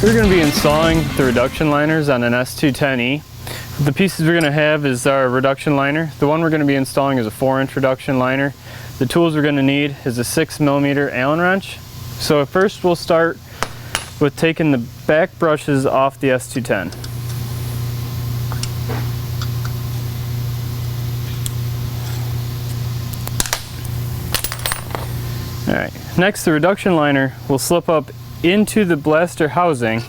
We're going to be installing the reduction liners on an S210E. The pieces we're going to have is our reduction liner. The one we're going to be installing is a 4-inch reduction liner. The tools we're going to need is a 6mm Allen wrench. So at first we'll start with taking the back brushes off the S210. Alright, next the reduction liner will slip up into the blaster housing,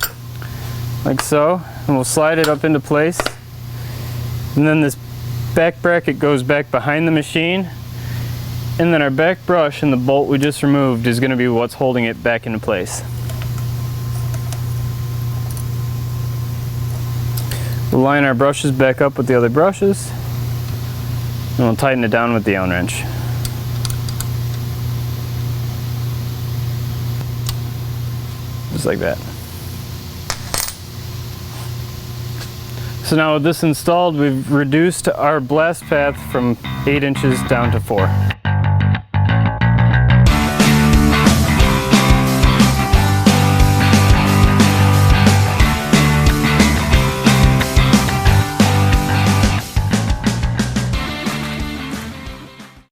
like so, and we'll slide it up into place. And then this back bracket goes back behind the machine, and then our back brush and the bolt we just removed is going to be what's holding it back into place. We'll line our brushes back up with the other brushes, and we'll tighten it down with the Allen wrench. Just like that. So now with this installed, we've reduced our blast path from 8 inches down to 4.